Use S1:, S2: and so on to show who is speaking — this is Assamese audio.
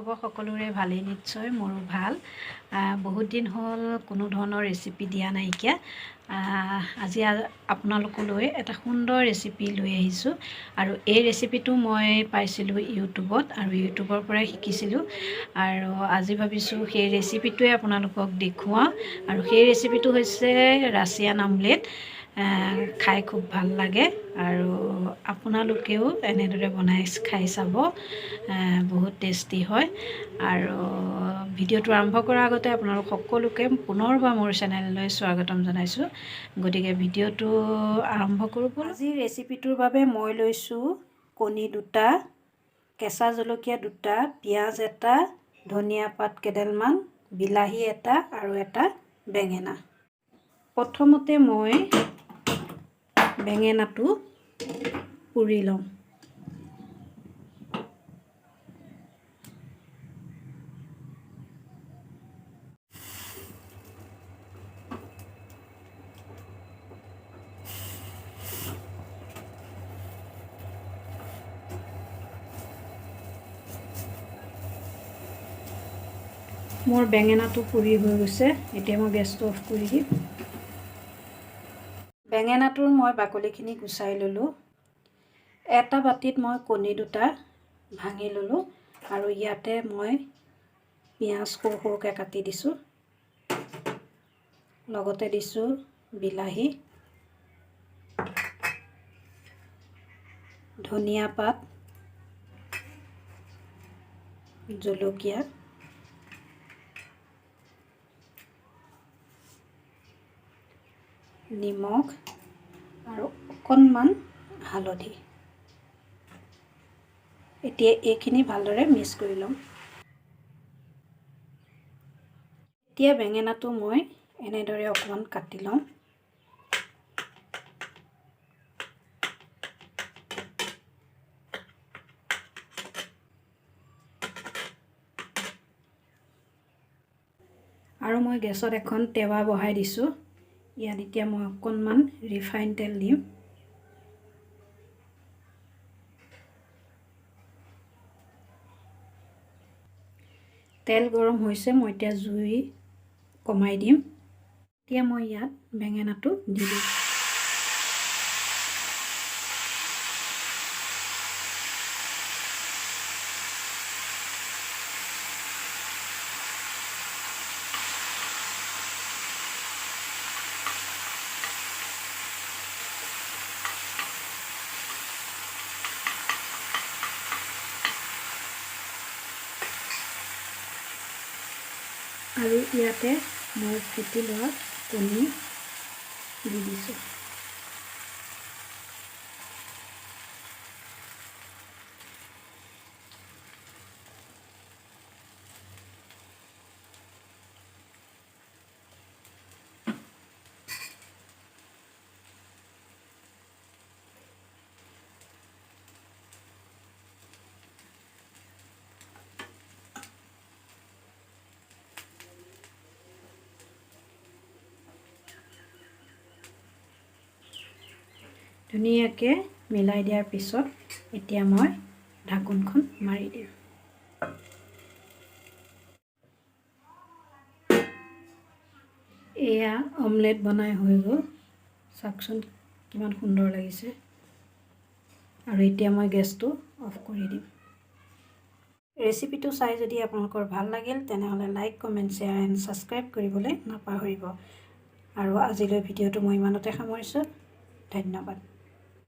S1: খবৰ সকলোৰে ভালেই নিশ্চয় মোৰো ভাল বহুত দিন হ'ল কোনো ধৰণৰ ৰেচিপি দিয়া নাইকিয়া আজি আপোনালোকলৈ এটা সুন্দৰ ৰেচিপি লৈ আহিছোঁ আৰু এই ৰেচিপিটো মই পাইছিলোঁ ইউটিউবত আৰু ইউটিউবৰ পৰাই শিকিছিলোঁ আৰু আজি ভাবিছোঁ সেই ৰেচিপিটোৱে আপোনালোকক দেখুৱাওঁ আৰু সেই ৰেচিপিটো হৈছে ৰাছিয়ান অমলেট খাই খুব ভাল লাগে আৰু আপোনালোকেও এনেদৰে বনাই খাই চাব বহুত টেষ্টি হয় আৰু ভিডিঅ'টো আৰম্ভ কৰাৰ আগতে আপোনালোক সকলোকে পুনৰবাৰ মোৰ চেনেললৈ স্বাগতম জনাইছোঁ গতিকে ভিডিঅ'টো আৰম্ভ কৰোঁ আজি ৰেচিপিটোৰ বাবে মই লৈছোঁ কণী দুটা কেঁচা জলকীয়া দুটা পিঁয়াজ এটা ধনিয়া পাত কেইডালমান বিলাহী এটা আৰু এটা বেঙেনা প্ৰথমতে মই বেঙেনাটো পুৰি লওঁ মোৰ বেঙেনাটো পুৰি হৈ গৈছে এতিয়া মই গেছটো অফ কৰি দিম বেঙেনাটোৰ মই বাকলিখিনি গুচাই ল'লোঁ এটা বাটিত মই কণী দুটা ভাঙি ল'লোঁ আৰু ইয়াতে মই পিঁয়াজ সৰু সৰুকৈ কাটি দিছোঁ লগতে দিছোঁ বিলাহী ধনিয়া পাত জলকীয়া নিমখ আৰু অকণমান হালধি এতিয়া এইখিনি ভালদৰে মিক্স কৰি ল'ম এতিয়া বেঙেনাটো মই এনেদৰে অকণমান কাটি ল'ম আৰু মই গেছত এখন টেৱা বহাই দিছোঁ ইয়াত এতিয়া মই অকণমান ৰিফাইন তেল দিম তেল গৰম হৈছে মই এতিয়া জুই কমাই দিম এতিয়া মই ইয়াত বেঙেনাটো দি দিম আৰু ইয়াতে মই ফুটি লোৱা কণী দি দিছোঁ ধুনীয়াকৈ মিলাই দিয়াৰ পিছত এতিয়া মই ঢাকোনখন মাৰি দিম এয়া অমলেট বনাই হৈ গ'ল চাওকচোন কিমান সুন্দৰ লাগিছে আৰু এতিয়া মই গেছটো অফ কৰি দিম ৰেচিপিটো চাই যদি আপোনালোকৰ ভাল লাগিল তেনেহ'লে like comment share and subscribe কৰিবলৈ নাপাহৰিব আৰু আজিলৈ ভিডিঅ'টো মই ইমানতে সামৰিছোঁ ধন্যবাদ